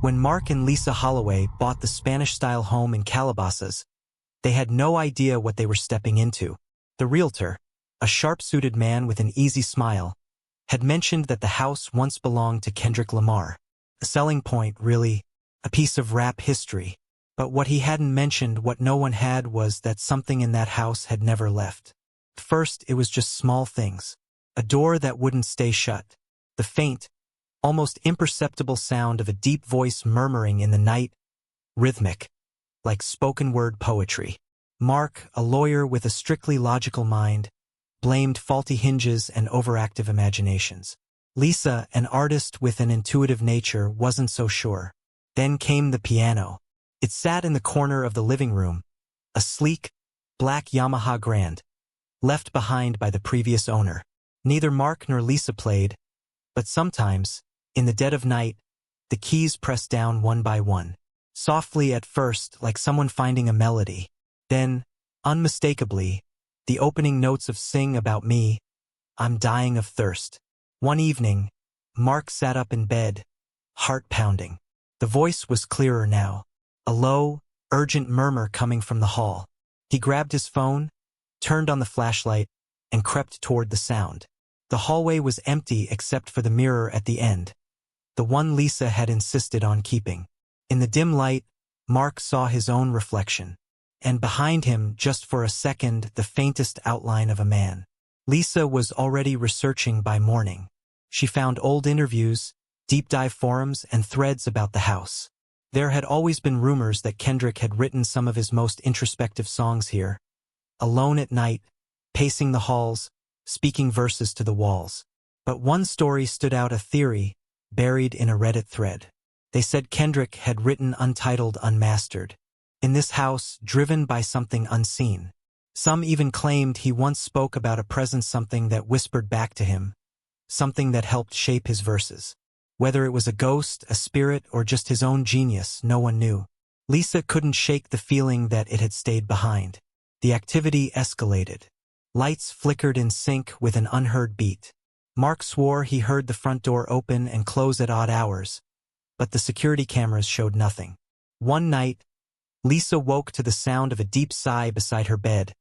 When Mark and Lisa Holloway bought the Spanish-style home in Calabasas, they had no idea what they were stepping into. The realtor, a sharp-suited man with an easy smile, had mentioned that the house once belonged to Kendrick Lamar. A selling point, really, a piece of rap history. But what he hadn't mentioned, what no one had, was that something in that house had never left. First, it was just small things. A door that wouldn't stay shut. The faint, almost imperceptible sound of a deep voice murmuring in the night, rhythmic, like spoken-word poetry. Mark, a lawyer with a strictly logical mind, blamed faulty hinges and overactive imaginations. Lisa, an artist with an intuitive nature, wasn't so sure. Then came the piano. It sat in the corner of the living room, a sleek, black Yamaha Grand, left behind by the previous owner. Neither Mark nor Lisa played, but sometimes, in the dead of night, the keys pressed down one by one. Softly at first, like someone finding a melody. Then, unmistakably, the opening notes of Sing About Me, I'm Dying of Thirst. One evening, Mark sat up in bed, heart pounding. The voice was clearer now, a low, urgent murmur coming from the hall. He grabbed his phone, turned on the flashlight, and crept toward the sound. The hallway was empty except for the mirror at the end, the one Lisa had insisted on keeping. In the dim light, Mark saw his own reflection, and behind him, just for a second, the faintest outline of a man. Lisa was already researching by morning. She found old interviews, deep-dive forums, and threads about the house. There had always been rumors that Kendrick had written some of his most introspective songs here, alone at night, pacing the halls, speaking verses to the walls. But one story stood out, a theory, buried in a Reddit thread. They said Kendrick had written Untitled Unmastered, in this house, driven by something unseen. Some even claimed he once spoke about a presence, something that whispered back to him, something that helped shape his verses. Whether it was a ghost, a spirit, or just his own genius, no one knew. Lisa couldn't shake the feeling that it had stayed behind. The activity escalated. Lights flickered in sync with an unheard beat. Mark swore he heard the front door open and close at odd hours, but the security cameras showed nothing. One night, Lisa woke to the sound of a deep sigh beside her bed,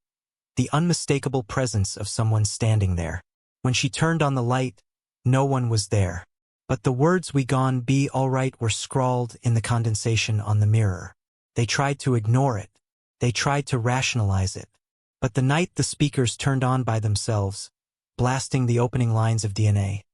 the unmistakable presence of someone standing there. When she turned on the light, no one was there. But the words "We gon' be alright" were scrawled in the condensation on the mirror. They tried to ignore it. They tried to rationalize it. But the night the speakers turned on by themselves, blasting the opening lines of DNA.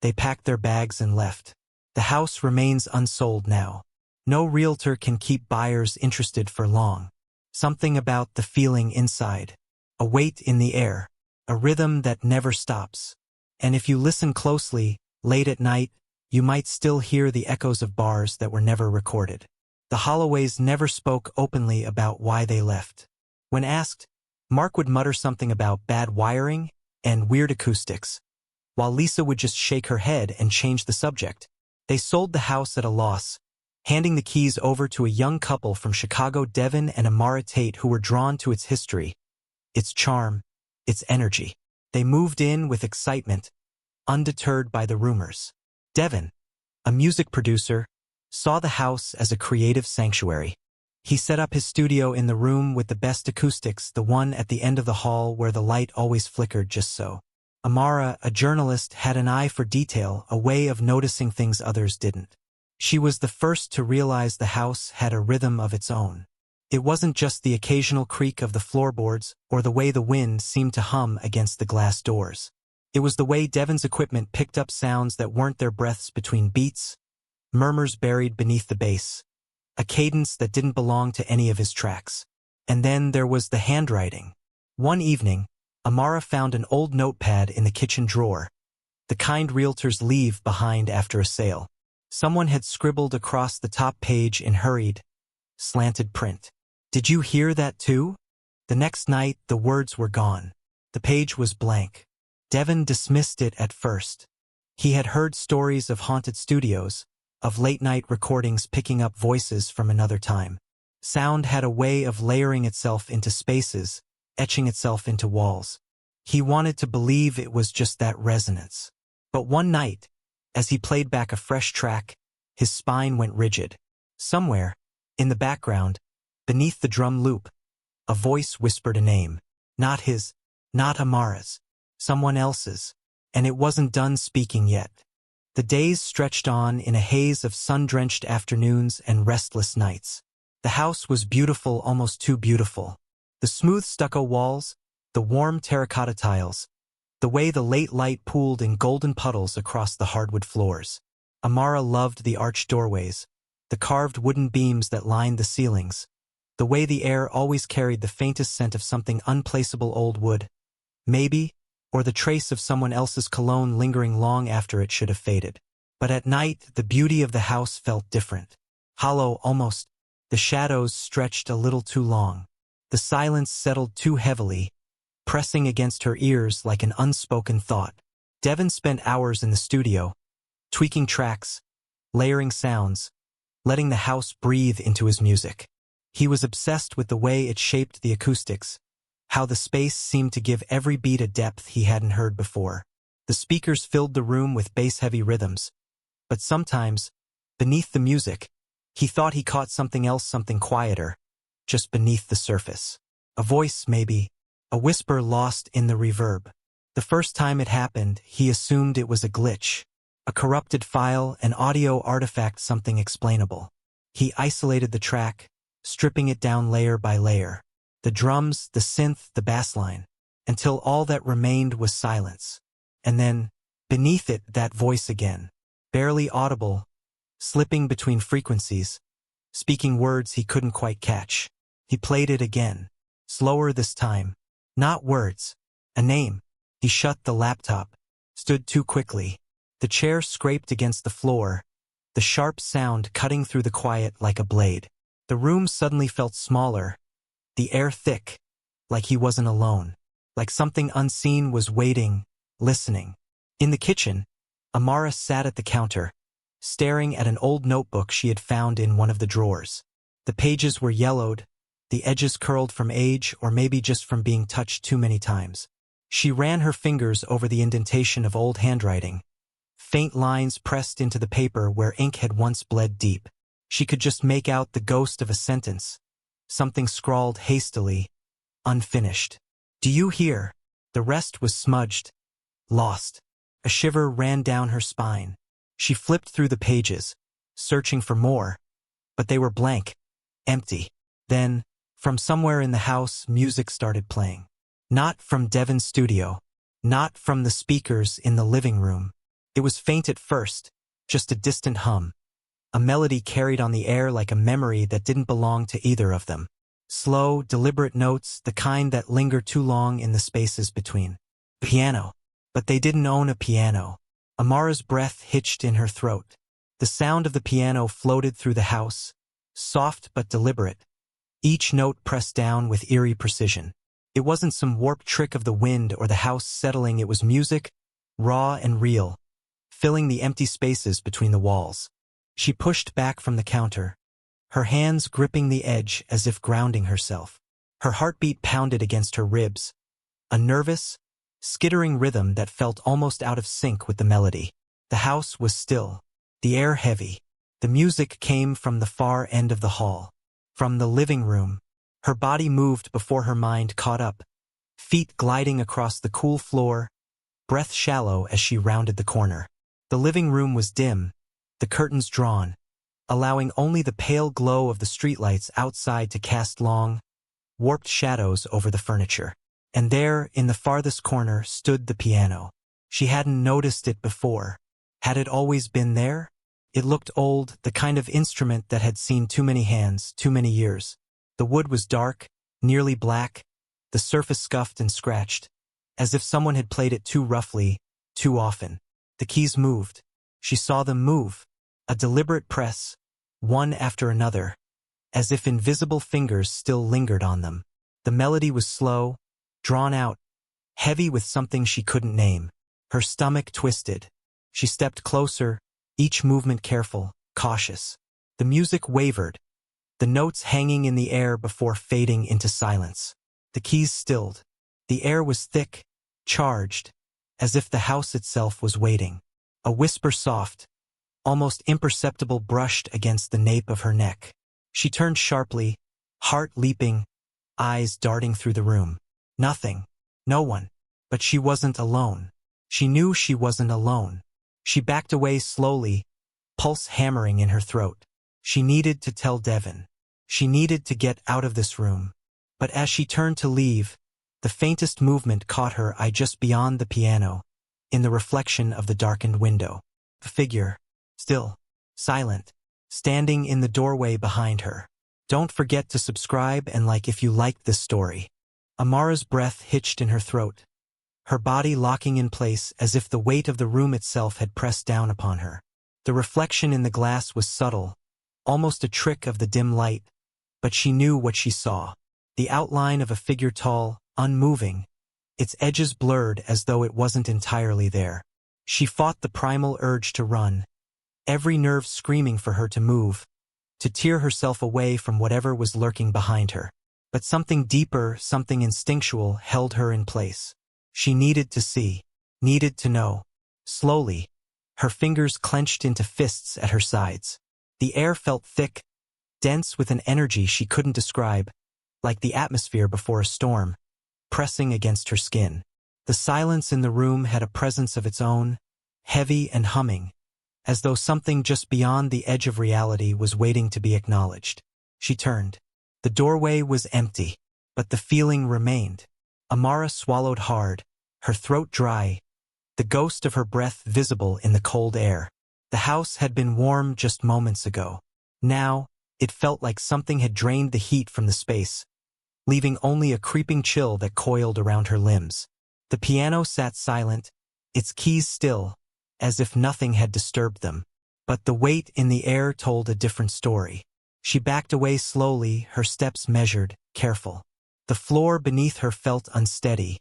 They packed their bags and left. The house remains unsold now. No realtor can keep buyers interested for long. Something about the feeling inside. A weight in the air. A rhythm that never stops. And if you listen closely, late at night, you might still hear the echoes of bars that were never recorded. The Holloways never spoke openly about why they left. When asked, Mark would mutter something about bad wiring and weird acoustics, while Lisa would just shake her head and change the subject. They sold the house at a loss, handing the keys over to a young couple from Chicago, Devon and Amara, who were drawn to its history, its charm, its energy. They moved in with excitement, undeterred by the rumors. Devon, a music producer, saw the house as a creative sanctuary. He set up his studio in the room with the best acoustics, the one at the end of the hall where the light always flickered just so. Amara, a journalist, had an eye for detail, a way of noticing things others didn't. She was the first to realize the house had a rhythm of its own. It wasn't just the occasional creak of the floorboards or the way the wind seemed to hum against the glass doors. It was the way Devon's equipment picked up sounds that weren't their breaths between beats, murmurs buried beneath the bass, a cadence that didn't belong to any of his tracks. And then there was the handwriting. One evening, Amara found an old notepad in the kitchen drawer, the kind realtors leave behind after a sale. Someone had scribbled across the top page in hurried, slanted print. "Did you hear that too?" The next night, the words were gone. The page was blank. Devon dismissed it at first. He had heard stories of haunted studios, of late-night recordings picking up voices from another time. Sound had a way of layering itself into spaces, etching itself into walls. He wanted to believe it was just that resonance. But one night, as he played back a fresh track, His spine went rigid. Somewhere, in the background, beneath the drum loop, a voice whispered a name. Not his, not Amara's, someone else's. And it wasn't done speaking yet. The days stretched on in a haze of sun-drenched afternoons and restless nights. The house was beautiful, almost too beautiful. The smooth stucco walls, the warm terracotta tiles, the way the late light pooled in golden puddles across the hardwood floors. Amara loved the arched doorways, the carved wooden beams that lined the ceilings, the way the air always carried the faintest scent of something unplaceable, old wood, maybe, or the trace of someone else's cologne lingering long after it should have faded. But at night, the beauty of the house felt different. Hollow, almost. The shadows stretched a little too long. The silence settled too heavily, pressing against her ears like an unspoken thought. Devon spent hours in the studio, tweaking tracks, layering sounds, letting the house breathe into his music. He was obsessed with the way it shaped the acoustics, how the space seemed to give every beat a depth he hadn't heard before. The speakers filled the room with bass-heavy rhythms, but sometimes, beneath the music, he thought he caught something else, something quieter, just beneath the surface. A voice, maybe, a whisper lost in the reverb. The first time it happened, he assumed it was a glitch, a corrupted file, an audio artifact, something explainable. He isolated the track, stripping it down layer by layer. The drums, the synth, the bass line, until all that remained was silence. And then, beneath it, that voice again, barely audible, slipping between frequencies, speaking words he couldn't quite catch. He played it again, slower this time. Not words, a name. He shut the laptop, stood too quickly. The chair scraped against the floor, the sharp sound cutting through the quiet like a blade. The room suddenly felt smaller, the air thick, like he wasn't alone, like something unseen was waiting, listening. In the kitchen, Amara sat at the counter, staring at an old notebook she had found in one of the drawers. The pages were yellowed, the edges curled from age or maybe just from being touched too many times. She ran her fingers over the indentation of old handwriting, faint lines pressed into the paper where ink had once bled deep. She could just make out the ghost of a sentence, something scrawled hastily, unfinished. "Do you hear?" The rest was smudged, lost. A shiver ran down her spine. She flipped through the pages, searching for more, but they were blank, empty. Then, from somewhere in the house, music started playing. Not from Devon's studio, not from the speakers in the living room. It was faint at first, just a distant hum. A melody carried on the air like a memory that didn't belong to either of them. Slow, deliberate notes, the kind that linger too long in the spaces between. Piano. But they didn't own a piano. Amara's breath hitched in her throat. The sound of the piano floated through the house, soft but deliberate, each note pressed down with eerie precision. It wasn't some warped trick of the wind or the house settling, it was music, raw and real, filling the empty spaces between the walls. She pushed back from the counter, her hands gripping the edge as if grounding herself. Her heartbeat pounded against her ribs, a nervous, skittering rhythm that felt almost out of sync with the melody. The house was still, the air heavy. The music came from the far end of the hall, from the living room. Her body moved before her mind caught up, feet gliding across the cool floor, breath shallow as she rounded the corner. The living room was dim, the curtains drawn, allowing only the pale glow of the streetlights outside to cast long, warped shadows over the furniture. And there, in the farthest corner, stood the piano. She hadn't noticed it before. Had it always been there? It looked old, the kind of instrument that had seen too many hands, too many years. The wood was dark, nearly black, the surface scuffed and scratched, as if someone had played it too roughly, too often. The keys moved. She saw them move, a deliberate press, one after another, as if invisible fingers still lingered on them. The melody was slow, drawn out, heavy with something she couldn't name. Her stomach twisted. She stepped closer, each movement careful, cautious. The music wavered, the notes hanging in the air before fading into silence. The keys stilled. The air was thick, charged, as if the house itself was waiting. A whisper soft, almost imperceptible, brushed against the nape of her neck. She turned sharply, heart leaping, eyes darting through the room. Nothing. No one. But she wasn't alone. She knew she wasn't alone. She backed away slowly, pulse hammering in her throat. She needed to tell Devon. She needed to get out of this room. But as she turned to leave, the faintest movement caught her eye just beyond the piano, in the reflection of the darkened window. A figure, still, silent, standing in the doorway behind her. Don't forget to subscribe and like if you liked this story. Amara's breath hitched in her throat, her body locking in place as if the weight of the room itself had pressed down upon her. The reflection in the glass was subtle, almost a trick of the dim light, but she knew what she saw. The outline of a figure tall, unmoving, its edges blurred as though it wasn't entirely there. She fought the primal urge to run, every nerve screaming for her to move, to tear herself away from whatever was lurking behind her. But something deeper, something instinctual, held her in place. She needed to see, needed to know. Slowly, her fingers clenched into fists at her sides. The air felt thick, dense with an energy she couldn't describe, like the atmosphere before a storm, pressing against her skin. The silence in the room had a presence of its own, heavy and humming, as though something just beyond the edge of reality was waiting to be acknowledged. She turned. The doorway was empty, but the feeling remained. Amara swallowed hard, her throat dry, the ghost of her breath visible in the cold air. The house had been warm just moments ago. Now, it felt like something had drained the heat from the space, leaving only a creeping chill that coiled around her limbs. The piano sat silent, its keys still, as if nothing had disturbed them. But the weight in the air told a different story. She backed away slowly, her steps measured, careful. The floor beneath her felt unsteady,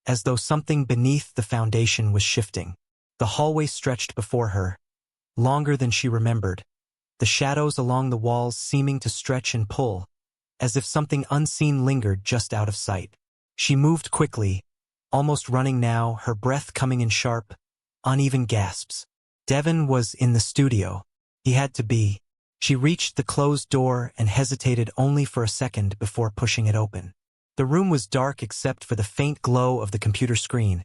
as though something beneath the foundation was shifting. The hallway stretched before her, longer than she remembered, the shadows along the walls seeming to stretch and pull, as if something unseen lingered just out of sight. She moved quickly, almost running now, her breath coming in sharp, uneven gasps. Devon was in the studio. He had to be. She reached the closed door and hesitated only for a second before pushing it open. The room was dark except for the faint glow of the computer screen,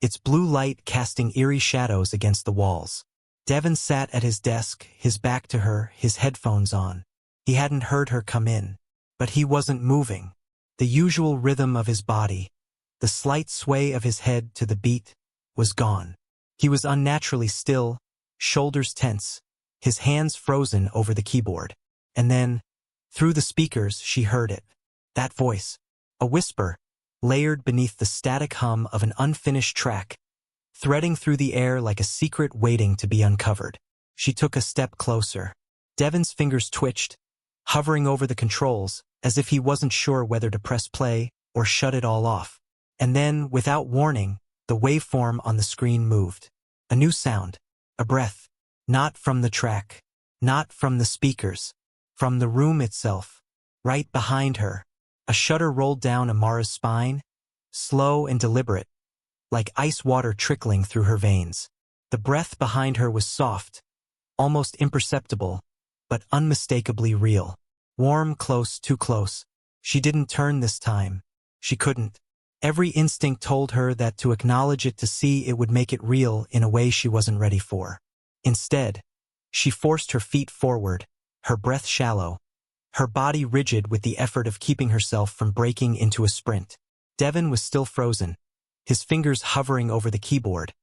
its blue light casting eerie shadows against the walls. Devon sat at his desk, his back to her, his headphones on. He hadn't heard her come in, but he wasn't moving. The usual rhythm of his body, the slight sway of his head to the beat, was gone. He was unnaturally still, shoulders tense, his hands frozen over the keyboard. And then, through the speakers, she heard it. That voice. A whisper, layered beneath the static hum of an unfinished track, threading through the air like a secret waiting to be uncovered. She took a step closer. Devon's fingers twitched, hovering over the controls, as if he wasn't sure whether to press play or shut it all off. And then, without warning, the waveform on the screen moved. A new sound. A breath. Not from the track. Not from the speakers. From the room itself. Right behind her. A shudder rolled down Amara's spine, slow and deliberate, like ice water trickling through her veins. The breath behind her was soft, almost imperceptible, but unmistakably real. Warm, close, too close. She didn't turn this time. She couldn't. Every instinct told her that to acknowledge it, to see it, would make it real in a way she wasn't ready for. Instead, she forced her feet forward, her breath shallow, her body rigid with the effort of keeping herself from breaking into a sprint. Devon was still frozen, his fingers hovering over the keyboard,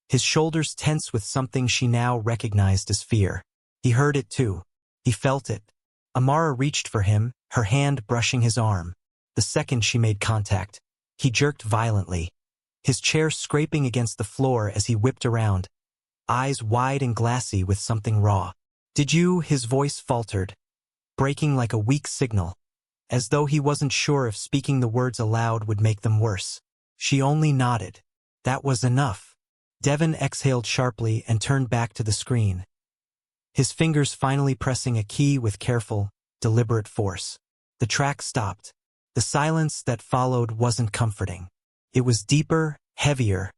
his shoulders tense with something she now recognized as fear. He heard it too. He felt it. Amara reached for him, her hand brushing his arm. The second she made contact, he jerked violently, his chair scraping against the floor as he whipped around, eyes wide and glassy with something raw. "Did you?" His voice faltered, breaking like a weak signal, as though he wasn't sure if speaking the words aloud would make them worse. She only nodded. That was enough. Devon exhaled sharply and turned back to the screen, his fingers finally pressing a key with careful, deliberate force. The track stopped. The silence that followed wasn't comforting. It was deeper, heavier,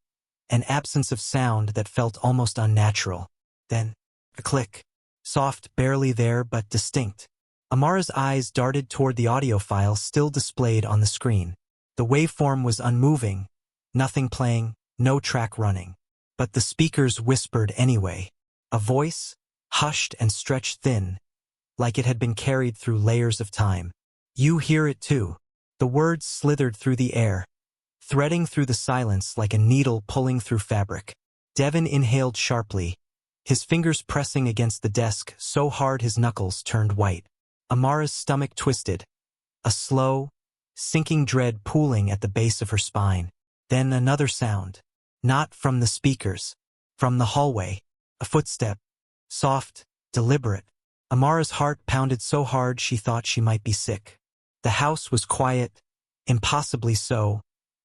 an absence of sound that felt almost unnatural. Then, A click. Soft, barely there but distinct. Amara's eyes darted toward the audio file still displayed on the screen. The waveform was unmoving, nothing playing, no track running. But the speakers whispered anyway. A voice, hushed and stretched thin, like it had been carried through layers of time. You hear it too. The words slithered through the air, threading through the silence like a needle pulling through fabric. Devon inhaled sharply, his fingers pressing against the desk so hard his knuckles turned white. Amara's stomach twisted, a slow, sinking dread pooling at the base of her spine. Then another sound. Not from the speakers. From the hallway. A footstep. Soft, deliberate. Amara's heart pounded so hard she thought she might be sick. The house was quiet, impossibly so,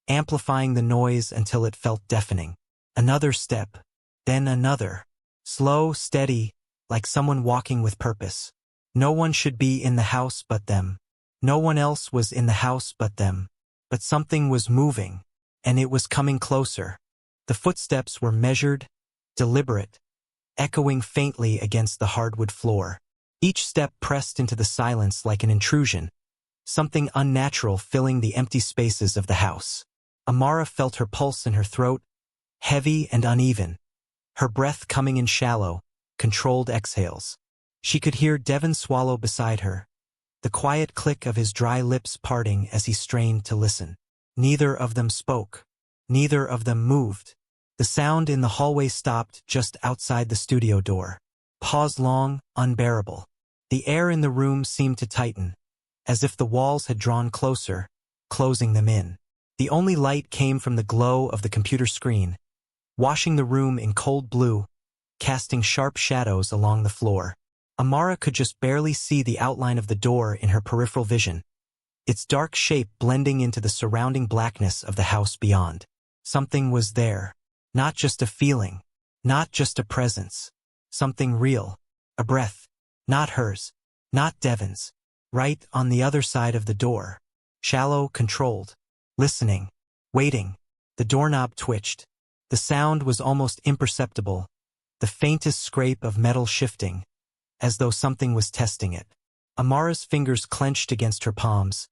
amplifying the noise until it felt deafening. Another step. Then another. Slow, steady, like someone walking with purpose. No one should be in the house but them. No one else was in the house but them. But something was moving, and it was coming closer. The footsteps were measured, deliberate, echoing faintly against the hardwood floor. Each step pressed into the silence like an intrusion, something unnatural filling the empty spaces of the house. Amara felt her pulse in her throat, heavy and uneven, her breath coming in shallow, controlled exhales. She could hear Devon swallow beside her, the quiet click of his dry lips parting as he strained to listen. Neither of them spoke. Neither of them moved. The sound in the hallway stopped just outside the studio door. Pause long, unbearable. The air in the room seemed to tighten, as if the walls had drawn closer, closing them in. The only light came from the glow of the computer screen, washing the room in cold blue, casting sharp shadows along the floor. Amara could just barely see the outline of the door in her peripheral vision, its dark shape blending into the surrounding blackness of the house beyond. Something was there. Not just a feeling, not just a presence. Something real. A breath. Not hers. Not Devon's. Right on the other side of the door. Shallow, controlled. Listening. Waiting. The doorknob twitched. The sound was almost imperceptible, the faintest scrape of metal shifting, as though something was testing it. Amara's fingers clenched against her palms,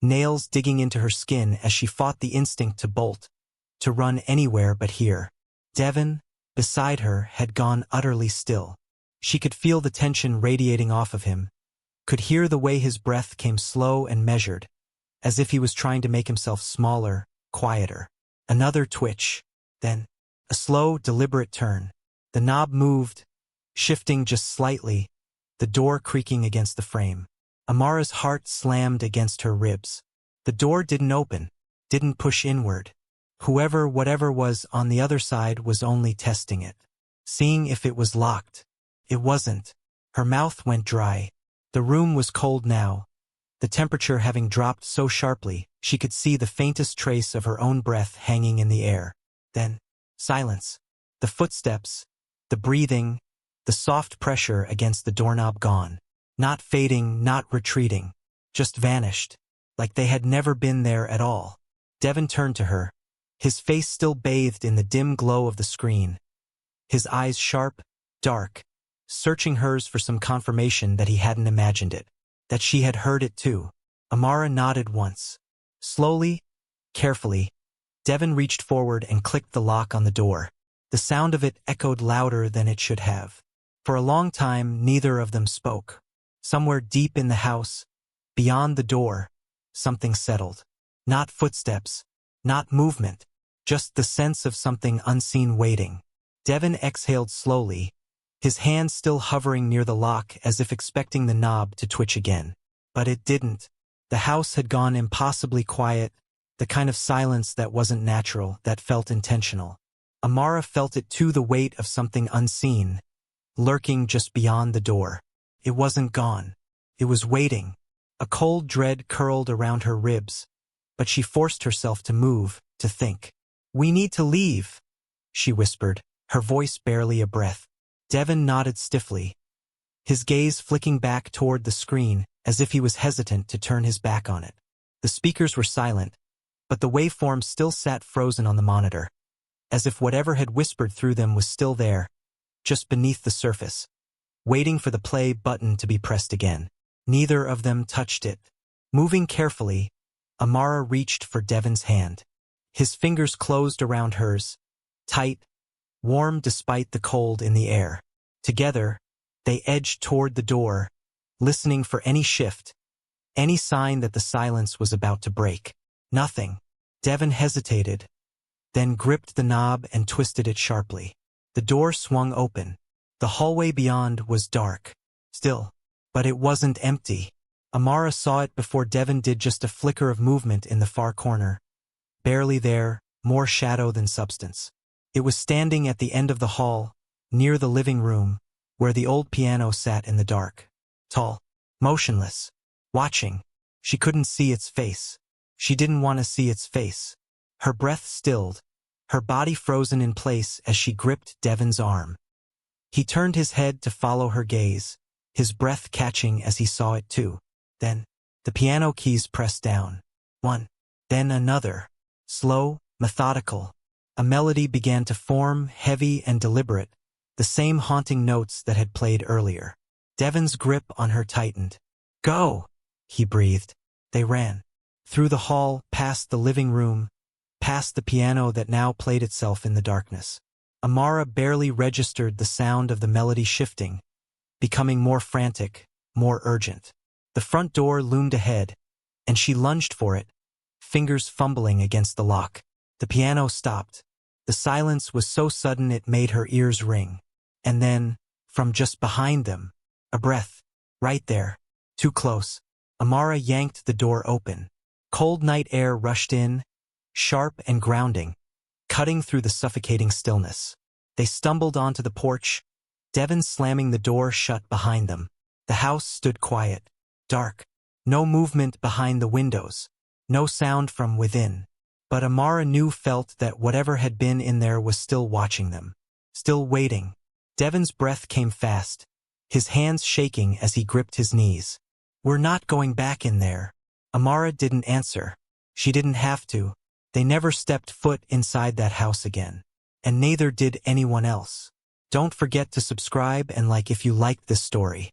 nails digging into her skin as she fought the instinct to bolt, to run anywhere but here. Devon, beside her, had gone utterly still. She could feel the tension radiating off of him, could hear the way his breath came slow and measured, as if he was trying to make himself smaller, quieter. Another twitch, then a slow, deliberate turn. The knob moved, shifting just slightly, the door creaking against the frame. Amara's heart slammed against her ribs. The door didn't open, didn't push inward. Whoever, whatever was on the other side was only testing it, seeing if it was locked. It wasn't. Her mouth went dry. The room was cold now, the temperature having dropped so sharply she could see the faintest trace of her own breath hanging in the air. Then, silence. The footsteps, the breathing, the soft pressure against the doorknob gone. Not fading, not retreating. Just vanished, like they had never been there at all. Devon turned to her, his face still bathed in the dim glow of the screen, his eyes sharp, dark, searching hers for some confirmation that he hadn't imagined it, that she had heard it too. Amara nodded once. Slowly, carefully, Devon reached forward and clicked the lock on the door. The sound of it echoed louder than it should have. For a long time, neither of them spoke. Somewhere deep in the house, beyond the door, something settled. Not footsteps, not movement, just the sense of something unseen waiting. Devon exhaled slowly, his hand still hovering near the lock as if expecting the knob to twitch again. But it didn't. The house had gone impossibly quiet, the kind of silence that wasn't natural, that felt intentional. Amara felt it too, the weight of something unseen, lurking just beyond the door. It wasn't gone. It was waiting. A cold dread curled around her ribs, but she forced herself to move, to think. "We need to leave," she whispered, her voice barely a breath. Devon nodded stiffly, his gaze flicking back toward the screen as if he was hesitant to turn his back on it. The speakers were silent, but the waveform still sat frozen on the monitor, as if whatever had whispered through them was still there, just beneath the surface. waiting for the play button to be pressed again. Neither of them touched it. Moving carefully, Amara reached for Devon's hand. His fingers closed around hers, tight, warm despite the cold in the air. Together, they edged toward the door, listening for any shift, any sign that the silence was about to break. Nothing. Devon hesitated, then gripped the knob and twisted it sharply. The door swung open. The hallway beyond was dark, still, but it wasn't empty. Amara saw it before Devon did, just a flicker of movement in the far corner. Barely there, more shadow than substance. It was standing at the end of the hall, near the living room, where the old piano sat in the dark. Tall, motionless, watching. She couldn't see its face. She didn't want to see its face. Her breath stilled, her body frozen in place as she gripped Devon's arm. He turned his head to follow her gaze, his breath catching as he saw it too. Then, the piano keys pressed down. One, then another. Slow, methodical. A melody began to form, heavy and deliberate, the same haunting notes that had played earlier. Devon's grip on her tightened. "Go!" he breathed. They ran. Through the hall, past the living room, past the piano that now played itself in the darkness. Amara barely registered the sound of the melody shifting, becoming more frantic, more urgent. The front door loomed ahead, and she lunged for it, fingers fumbling against the lock. The piano stopped. The silence was so sudden it made her ears ring. And then, from just behind them, a breath, right there, too close. Amara yanked the door open. Cold night air rushed in, sharp and grounding, cutting through the suffocating stillness. They stumbled onto the porch, Devon slamming the door shut behind them. The house stood quiet, dark, no movement behind the windows, no sound from within. But Amara felt that whatever had been in there was still watching them, still waiting. Devon's breath came fast, his hands shaking as he gripped his knees. "We're not going back in there." Amara didn't answer. She didn't have to. They never stepped foot inside that house again. And neither did anyone else. Don't forget to subscribe and like if you liked this story.